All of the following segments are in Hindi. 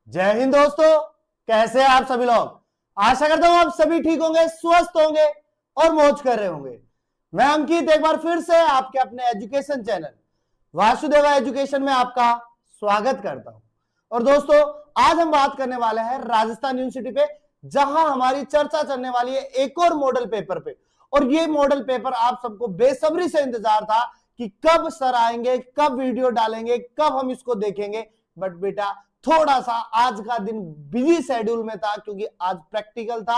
जय हिंद दोस्तों, कैसे हैं आप सभी लोग। आशा करता हूं आप सभी ठीक होंगे, स्वस्थ होंगे और मौज कर रहे होंगे। मैं अंकित एक बार फिर से आपके अपने एजुकेशन चैनल वासुदेवा एजुकेशन में आपका स्वागत करता हूं। और दोस्तों, आज हम बात करने वाले हैं राजस्थान यूनिवर्सिटी पे, जहां हमारी चर्चा चलने वाली है एक और मॉडल पेपर पे। और ये मॉडल पेपर आप सबको बेसब्री से इंतजार था कि कब सर आएंगे, कब वीडियो डालेंगे, कब हम इसको देखेंगे। बट बेटा थोड़ा सा आज का दिन बिजी शेड्यूल में था, क्योंकि आज प्रैक्टिकल था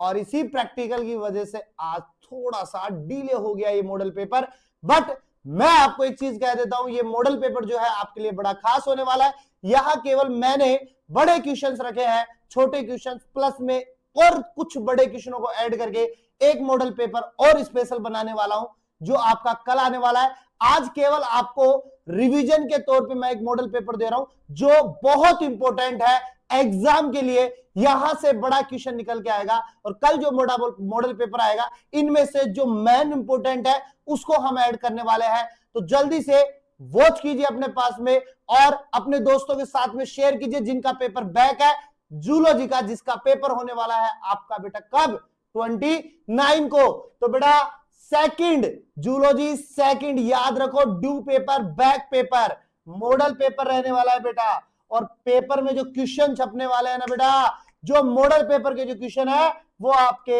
और इसी प्रैक्टिकल की वजह से आज थोड़ा सा डिले हो गया ये मॉडल पेपर। बट मैं आपको एक चीज कह देता हूं, ये मॉडल पेपर जो है आपके लिए बड़ा खास होने वाला है। यहां केवल मैंने बड़े क्वेश्चंस रखे हैं, छोटे क्वेश्चंस प्लस में और कुछ बड़े क्वेश्चनों को ऐड करके एक मॉडल पेपर और स्पेशल बनाने वाला हूं, जो आपका कल आने वाला है। आज केवल आपको रिवीजन के तौर पे मैं एक मॉडल पेपर दे रहा हूं जो बहुत इंपॉर्टेंट है एग्जाम के लिए। यहां से बड़ा क्वेश्चन निकल के आएगा और कल जो मॉडल पेपर आएगा इनमें से जो मेन इंपॉर्टेंट है उसको हम ऐड करने वाले हैं। तो जल्दी से वॉच कीजिए अपने पास में और अपने दोस्तों के साथ में शेयर कीजिए जिनका पेपर बैक है जूलॉजी का, जिसका पेपर होने वाला है आपका बेटा कब 29 को। तो बेटा सेकंड जूलॉजी सेकंड, याद रखो, due paper, back paper, model paper रहने वाला है बेटा। और पेपर में जो क्वेश्चन छपने वाले हैं ना बेटा, जो मॉडल पेपर के जो क्वेश्चन है वो आपके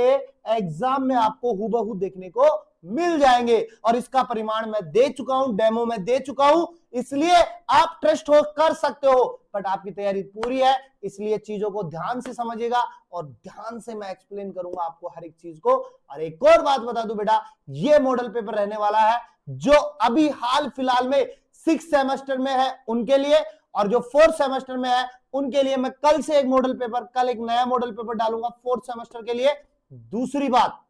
एग्जाम में आपको हूबहू देखने को मिल जाएंगे। और इसका परिमाण मैं दे चुका हूं, डेमो में दे चुका हूं, इसलिए आप ट्रस्ट हो कर सकते हो। बट आपकी तैयारी पूरी है, इसलिए चीजों को ध्यान से समझिएगा और ध्यान से मैं एक्सप्लेन करूंगा आपको हर एक चीज को। और एक और बात बता दूं बेटा, ये मॉडल पेपर रहने वाला है जो अभी हाल फिलहाल में 6th सेमेस्टर में है उनके लिए, और जो 4th सेमेस्टर में है उनके लिए मैं कल से एक मॉडल पेपर, कल एक नया मॉडल पेपर डालूंगा 4th सेमेस्टर के लिए। दूसरी बात,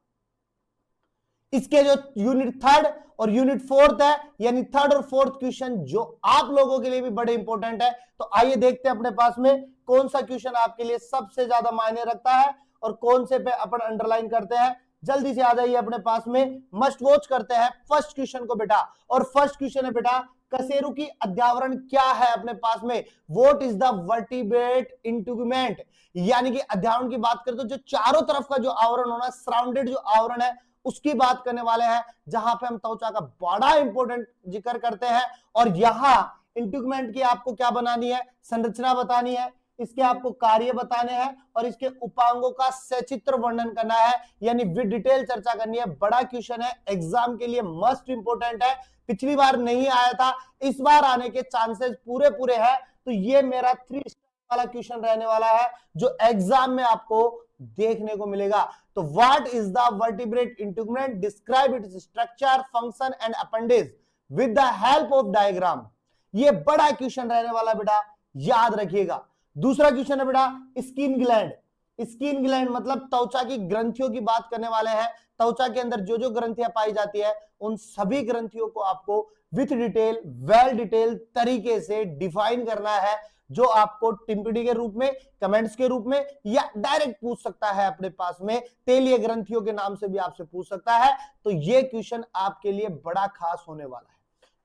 इसके जो यूनिट 3rd और यूनिट 4th है, यानी 3rd और 4th क्वेश्चन जो आप लोगों के लिए भी बड़े इंपॉर्टेंट है। तो आइए देखते हैं अपने पास में कौन सा क्वेश्चन आपके लिए सबसे ज्यादा मायने रखता है और कौन से पे अपन अंडरलाइन करते हैं। जल्दी से आ जाइए अपने पास में, मस्ट वॉच करते हैं फर्स्ट क्वेश्चन को बेटा। और फर्स्ट क्वेश्चन है बेटा, कशेरु की अध्यावरण क्या है अपने पास में, what is the vertebrate integument. यानी कि अध्यावरण की बात करें तो जो चारों तरफ का जो आवरण होना, सराउंडेड जो आवरण है उसकी बात करने वाले हैं, जहां पे हम त्वचा का बड़ा इंपॉर्टेंट जिक्र करते हैं। और यहां इंटीग्यूमेंट की आपको क्या बनानी है, संरचना बतानी है, इसके आपको कार्य बताने हैं और इसके उपांगों का सचित्र वर्णन करना है, यानी विद डिटेल चर्चा करनी है। बड़ा क्वेश्चन है, एग्जाम के लिए मस्ट इंपॉर्टेंट है। पिछली बार नहीं आया था, इस बार आने के चांसेस पूरे पूरे हैं। तो ये मेरा 3 स्टार वाला क्वेश्चन रहने वाला है जो एग्जाम में आपको देखने को मिलेगा। तो what is the vertebrate integument, describe its structure, function and appendage with the help of diagram. ये बड़ा क्वेश्चन रहने वाला बेटा, याद रखिएगा। दूसरा क्वेश्चन है बेटा, स्किन ग्लैंड। स्किन ग्लैंड मतलब त्वचा की ग्रंथियों की बात करने वाले हैं। त्वचा के अंदर जो जो ग्रंथियां पाई जाती है उन सभी ग्रंथियों को आपको विथ डिटेल, वेल डिटेल तरीके से डिफाइन करना है, जो आपको टिम्पडी के रूप में, कमेंट्स के रूप में या डायरेक्ट पूछ सकता है अपने पास में, तेलीय ग्रंथियों के नाम से भी आपसे पूछ सकता है। तो ये क्वेश्चन आपके लिए बड़ा खास होने वाला है।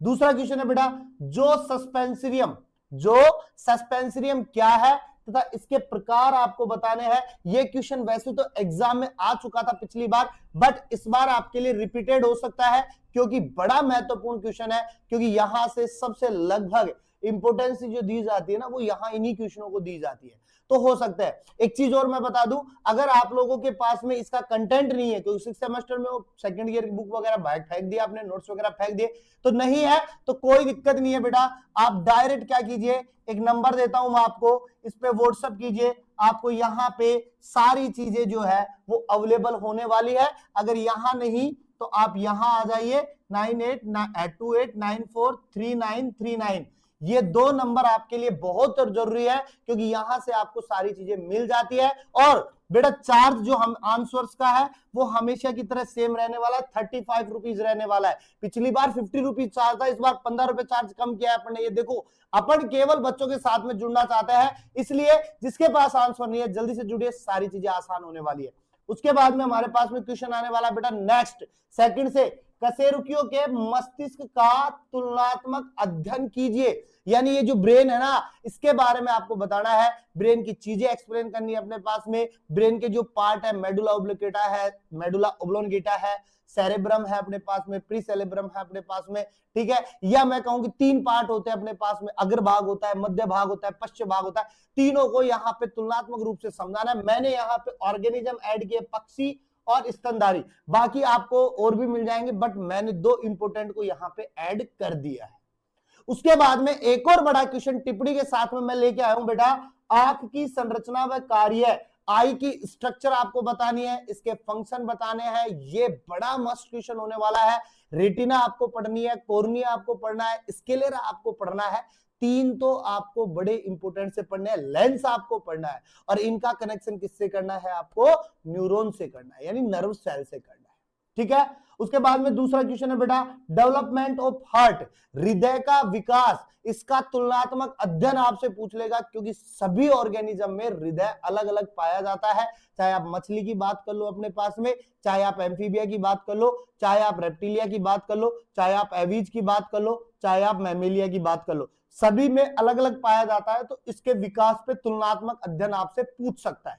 दूसरा क्वेश्चन है बेटा, जो सस्पेंसरियम क्या है तथा इसके प्रकार आपको बताने हैं। ये क्वेश्चन वैसे तो एग्जाम में आ चुका था पिछली बार, बट इस बार आपके लिए रिपीटेड हो सकता है, क्योंकि बड़ा महत्वपूर्ण क्वेश्चन है, क्योंकि यहां से सबसे लगभग इंपोर्टेंस जो दी जाती है ना, वो यहां इन्हीं क्वेश्चनों को दी जाती है। तो हो सकता है, एक चीज और मैं बता दूं, अगर आप लोगों के पास में इसका कंटेंट नहीं है, क्योंकि 6th सेमेस्टर में वो सेकंड ईयर की बुक वगैरह बाहर फेंक दिया आपने, नोट्स वगैरह फेंक दिए, तो नहीं है तो कोई दिक्कत नहीं है बेटा। आप डायरेक्ट क्या कीजिए, एक नंबर देता हूं मैं आपको, इस पे व्हाट्सएप कीजिए, आपको यहाँ पे सारी चीजें जो है वो अवेलेबल होने वाली है। अगर यहां नहीं तो आप यहां आ जाइए, 9828943939। ये 2 नंबर आपके लिए बहुत जरूरी है, क्योंकि यहां से आपको सारी चीजें मिल जाती है। और बेटा चार्ज जो हम आंसर्स का है वो हमेशा की तरह सेम रहने वाला है, 35 रुपीज रहने वाला है। पिछली बार 50 रुपीज चार्ज था, इस बार 15 रुपए चार्ज कम किया है अपन ने। ये देखो, अपन केवल बच्चों के साथ में जुड़ना चाहते हैं, इसलिए जिसके पास आंसर नहीं है जल्दी से जुड़िए, सारी चीजें आसान होने वाली है। उसके बाद में हमारे पास में क्वेश्चन आने वाला बेटा नेक्स्ट, सेकंड से कशेरुकियों के मस्तिष्क का तुलनात्मक अध्ययन कीजिए। यानी ये जो ब्रेन है ना, इसके बारे में आपको बताना है, ब्रेन की चीजें एक्सप्लेन करनी है अपने पास में। ब्रेन के जो पार्ट है, मेडुला ओब्लोंगेटा है, मेडुला ओब्लोंगेटा है, सेरेब्रम है अपने पास में, प्री सेरेब्रम है अपने पास में, ठीक है। या मैं कहूं कि 3 पार्ट होते हैं अपने पास में, अग्र भाग होता है, मध्य भाग होता है, पश्चिम भाग होता है। तीनों को यहाँ पे तुलनात्मक रूप से समझाना है। मैंने यहाँ पे ऑर्गेनिज्म ऐड किए, पक्षी और स्तनधारी, बाकी आपको और भी मिल जाएंगे, बट मैंने 2 इंपोर्टेंट को यहाँ पे ऐड कर दिया है। उसके बाद में एक और बड़ा क्वेश्चन टिप्पणी के साथ में मैं लेके आया हूं बेटा, आंख की संरचना व कार्य, आई की स्ट्रक्चर आपको बतानी है, इसके फंक्शन बताने हैं। ये बड़ा मस्ट क्वेश्चन होने वाला है। रेटिना आपको पढ़नी है, कॉर्निया आपको पढ़ना है, स्केलेरा आपको पढ़ना है। 3 तो आपको बड़े इंपोर्टेंट से पढ़ने हैं। लेंस आपको पढ़ना है और इनका कनेक्शन किससे करना है, आपको न्यूरॉन से करना है, यानी नर्व सेल से करना है, ठीक है। उसके बाद में दूसरा क्वेश्चन है बेटा, डेवलपमेंट ऑफ हार्ट, हृदय का विकास, इसका तुलनात्मक अध्ययन आपसे पूछ लेगा, क्योंकि सभी ऑर्गेनिज्म में हृदय अलग अलग पाया जाता है। चाहे आप मछली की बात कर लो अपने पास में, चाहे आप एम्फीबिया की बात कर लो, चाहे आप रेप्टिलिया की बात कर लो, चाहे आप एवीज की बात कर लो, चाहे आप मैमेलिया की बात कर लो, सभी में अलग अलग पाया जाता है। तो इसके विकास पे तुलनात्मक अध्ययन आपसे पूछ सकता है।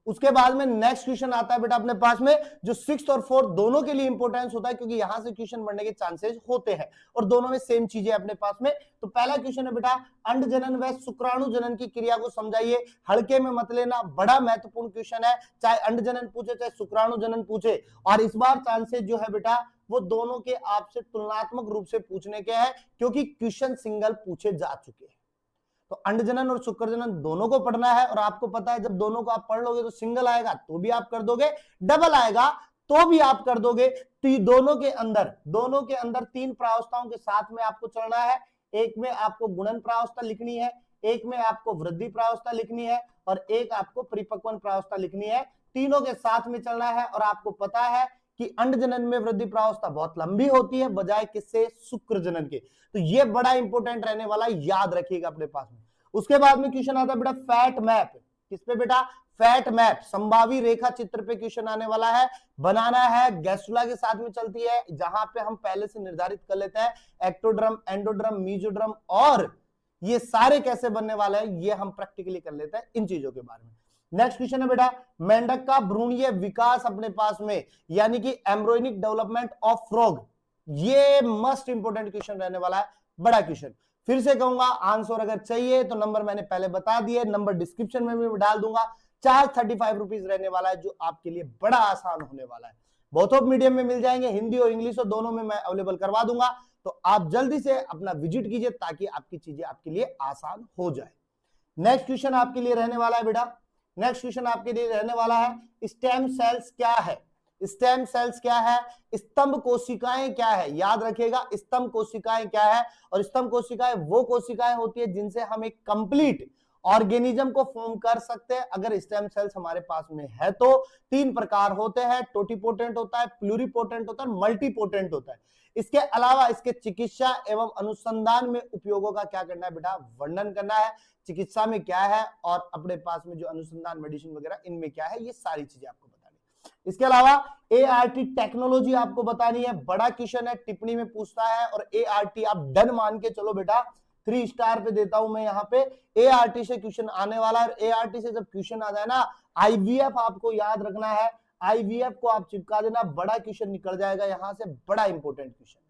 उसके बाद में नेक्स्ट क्वेश्चन आता है बेटा अपने पास में, जो 6th और 4th दोनों के लिए इंपॉर्टेंस होता है, क्योंकि यहां से क्वेश्चन बनने के चांसेस होते हैं और दोनों में सेम चीजें अपने पास में। तो पहला क्वेश्चन है बेटा, अंड जनन व शुक्राणु जनन की क्रिया को समझाइए। हल्के में मत लेना, बड़ा महत्वपूर्ण क्वेश्चन है, चाहे अंड जनन पूछे चाहे शुक्राणु जनन पूछे। और इस बार चांसेस जो है बेटा वो दोनों के आपसे तुलनात्मक रूप से पूछने के हैं, क्योंकि क्वेश्चन सिंगल पूछे जा चुके हैं। तो अंड जनन और शुक्र जनन दोनों को पढ़ना है, और आपको पता है जब दोनों को आप पढ़ लोगे तो सिंगल आएगा तो भी आप कर दोगे, डबल आएगा तो भी आप कर दोगे। तो दोनों के अंदर 3 प्रावस्थाओं के साथ में आपको चलना है। एक में आपको गुणन प्रावस्था लिखनी है, एक में आपको वृद्धि प्रावस्था लिखनी है, और एक आपको परिपक्वन प्रावस्था लिखनी है। तीनों के साथ में चलना है। और आपको पता है कि अंड जनन में वृद्धि प्रावस्था बहुत लंबी होती है, बजाय किससे, शुक्र जनन के। तो ये बड़ा इंपॉर्टेंट रहने वाला, याद रखिएगा अपने पास में। उसके बाद में क्वेश्चन आता है बेटा फैट मैप, किस पे बेटा, फैट मैप, संभावी रेखा चित्र पे क्वेश्चन आने वाला है, बनाना है। गैस्ट्रुला के साथ में चलती है, जहां पे हम पहले से निर्धारित कर लेते हैं एक्टोड्रम, एंडोड्रम, मीजोड्रम, और ये सारे कैसे बनने वाले हैं ये हम प्रैक्टिकली कर लेते हैं इन चीजों के बारे में। नेक्स्ट क्वेश्चन है बेटा, मेंढक का भ्रूणीय विकास अपने पास में, यानी कि एम्ब्रोनिक डेवलपमेंट ऑफ फ्रॉग। ये मस्ट इंपोर्टेंट क्वेश्चन रहने वाला है, बड़ा क्वेश्चन। फिर से कहूंगा, आंसर अगर चाहिए तो नंबर मैंने पहले बता दिए, नंबर डिस्क्रिप्शन में भी डाल दूंगा। चार्ज 35 रुपीज रहने वाला है, जो आपके लिए बड़ा आसान होने वाला है। बोथ ऑफ मीडियम में मिल जाएंगे, हिंदी और इंग्लिश, और दोनों में मैं अवेलेबल करवा दूंगा। तो आप जल्दी से अपना विजिट कीजिए ताकि आपकी चीजें आपके लिए आसान हो जाए। नेक्स्ट क्वेश्चन आपके लिए रहने वाला है बेटा, नेक्स्ट क्वेश्चन आपके लिए रहने वाला है, स्टेम सेल्स क्या है। स्टेम सेल्स क्या है, स्तंभ कोशिकाएं क्या है। याद रखिएगा, स्तंभ कोशिकाएं क्या है। और स्तंभ कोशिकाएं वो कोशिकाएं होती है जिनसे हम एक कंप्लीट ऑर्गेनिज्म को फॉर्म कर सकते हैं, अगर स्टेम सेल्स हमारे पास में है तो। 3 प्रकार होते हैं, टोटिपोटेंट होता है, प्लूरिपोटेंट होता है, मल्टीपोटेंट होता है। इसके अलावा इसके चिकित्सा एवं अनुसंधान में उपयोगों का क्या करना है बेटा, वर्णन करना है। चिकित्सा में क्या है और अपने पास में जो अनुसंधान मेडिसिन वगैरह इनमें क्या है, ये सारी चीजें आपको बतानी है। इसके अलावा ART टेक्नोलॉजी आपको बतानी है, बड़ा क्वेश्चन है, टिप्पणी में पूछता है। और ART आप डन मान के चलो बेटा, 3 स्टार पे देता हूं मैं यहाँ पे। ART से क्वेश्चन आने वाला है। ART से जब क्वेश्चन आ जाए ना, IVF आपको याद रखना है, IVF को आप चिपका देना, बड़ा क्वेश्चन निकल जाएगा यहां से, बड़ा इंपॉर्टेंट क्वेश्चन है।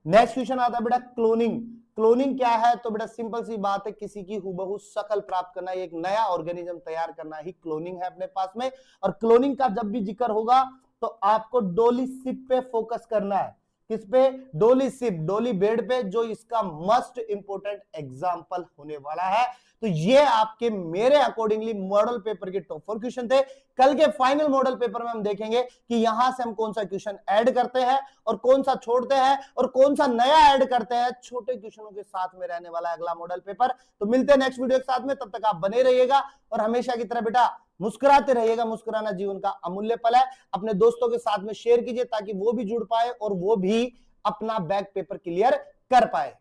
नेक्स्ट क्वेश्चन आता है बेटा क्लोनिंग। क्लोनिंग क्या है, तो बेटा सिंपल सी बात है, किसी की हुबहू शक्ल प्राप्त करना, एक नया ऑर्गेनिज्म तैयार करना ही क्लोनिंग है अपने पास में। और क्लोनिंग का जब भी जिक्र होगा तो आपको डोली शिप पे फोकस करना है। किस पे, डोली शिप, डोली बेड पे, जो इसका मस्ट इंपोर्टेंट एग्जांपल होने वाला है। तो ये आपके मेरे अकॉर्डिंगली मॉडल पेपर के टॉप 4 क्वेश्चन थे। कल के फाइनल मॉडल पेपर में हम देखेंगे कि यहां से हम कौन सा क्वेश्चन ऐड करते हैं और कौन सा छोड़ते हैं और कौन सा नया ऐड करते हैं। छोटे क्वेश्चनों के साथ में रहने वाला है अगला मॉडल पेपर। तो मिलते हैं नेक्स्ट वीडियो के साथ में, तब तक आप बने रहिएगा और हमेशा की तरह बेटा मुस्कुराते रहिएगा। मुस्कुराना जीवन का अमूल्य पल है। अपने दोस्तों के साथ में शेयर कीजिए ताकि वो भी जुड़ पाए और वो भी अपना बैक पेपर क्लियर कर पाए।